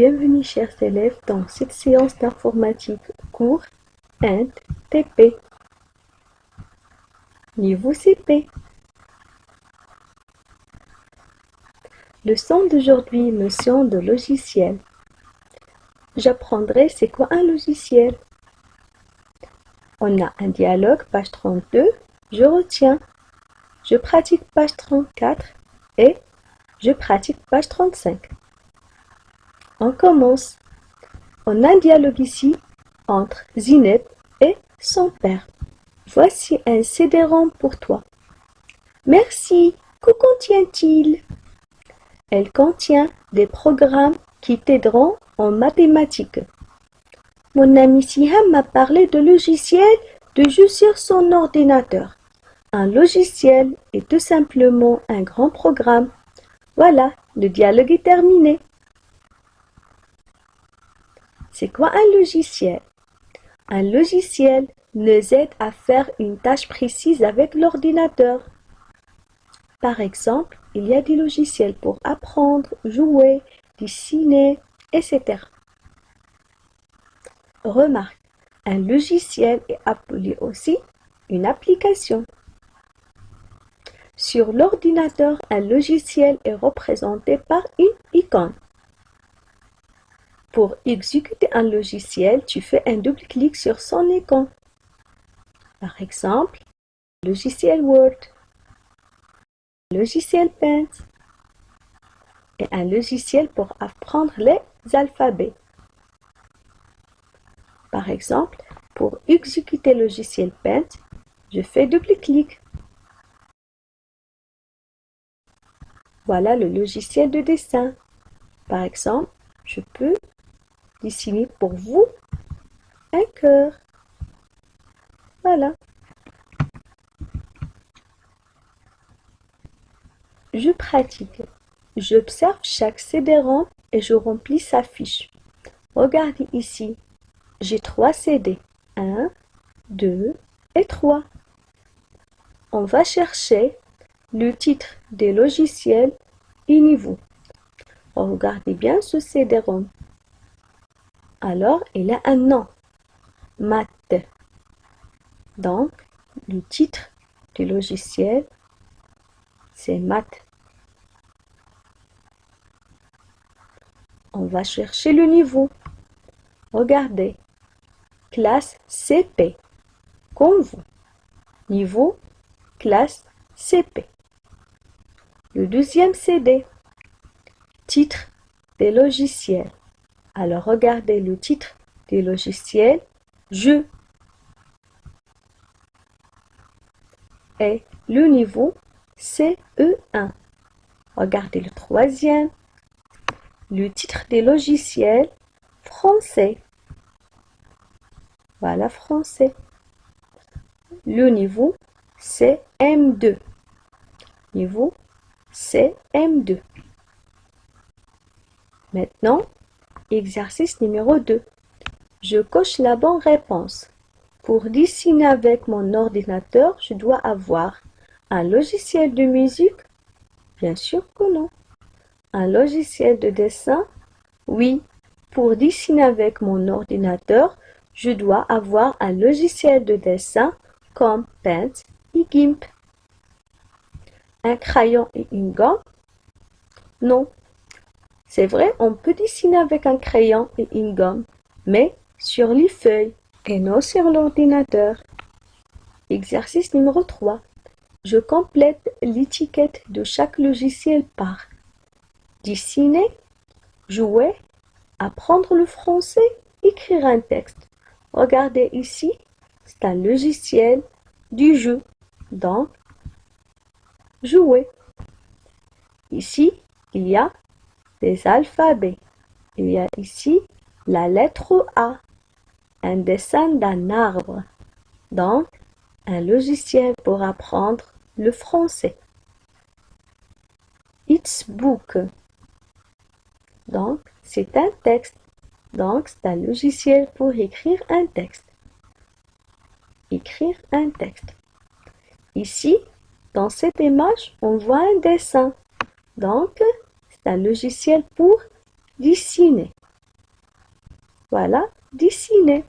Bienvenue chers élèves dans cette séance d'informatique cours Int TP. Niveau CP. Leçon d'aujourd'hui, notion de logiciel. J'apprendrai c'est quoi un logiciel. On a un dialogue, page 32, je retiens. Je pratique page 34 et je pratique page 35. On commence. On a un dialogue ici entre Zineb et son père. Voici un CD-ROM pour toi. Merci. Que contient-il? Elle contient des programmes qui t'aideront en mathématiques. Mon ami Siham m'a parlé de logiciel de jeu sur son ordinateur. Un logiciel est tout simplement un grand programme. Voilà, le dialogue est terminé. C'est quoi un logiciel? Un logiciel nous aide à faire une tâche précise avec l'ordinateur. Par exemple, il y a des logiciels pour apprendre, jouer, dessiner, etc. Remarque, un logiciel est appelé aussi une application. Sur l'ordinateur, un logiciel est représenté par une icône. Pour exécuter un logiciel, tu fais un double-clic sur son icône. Par exemple, logiciel Word, logiciel Paint et un logiciel pour apprendre les alphabets. Par exemple, pour exécuter le logiciel Paint, je fais double-clic. Voilà le logiciel de dessin. Par exemple, je peux dessiner pour vous un cœur. Voilà. Je pratique. J'observe chaque CD-ROM et je remplis sa fiche. Regardez ici. J'ai 3 CD. 1, 2 et 3. On va chercher le titre des logiciels et niveau. Regardez bien ce CD-ROM. Alors, il a un nom. Math. Donc, le titre du logiciel, c'est Math. On va chercher le niveau. Regardez. Classe CP. Comme vous. Niveau, classe CP. Le deuxième CD. Titre des logiciels. Alors, regardez le titre des logiciels. Jeu. Et le niveau CE1. Regardez le troisième. Le titre des logiciels. Français. Voilà, français. Le niveau CM2. Niveau CM2. Maintenant, exercice numéro 2. Je coche la bonne réponse. Pour dessiner avec mon ordinateur, je dois avoir un logiciel de musique? Bien sûr que non. Un logiciel de dessin? Oui. Pour dessiner avec mon ordinateur, je dois avoir un logiciel de dessin comme Paint et GIMP. Un crayon et une gomme? Non. C'est vrai, on peut dessiner avec un crayon et une gomme, mais sur les feuilles et non sur l'ordinateur. Exercice numéro 3. Je complète l'étiquette de chaque logiciel par dessiner, jouer, apprendre le français, écrire un texte. Regardez ici, c'est un logiciel du jeu, donc jouer. Ici, il y a des alphabets. Il y a ici la lettre A, un dessin d'un arbre, donc un logiciel pour apprendre le français. It's book, donc c'est un texte, donc c'est un logiciel pour écrire un texte. Écrire un texte. Ici, dans cette image, on voit un dessin, donc c'est un logiciel pour dessiner. Voilà, dessiner.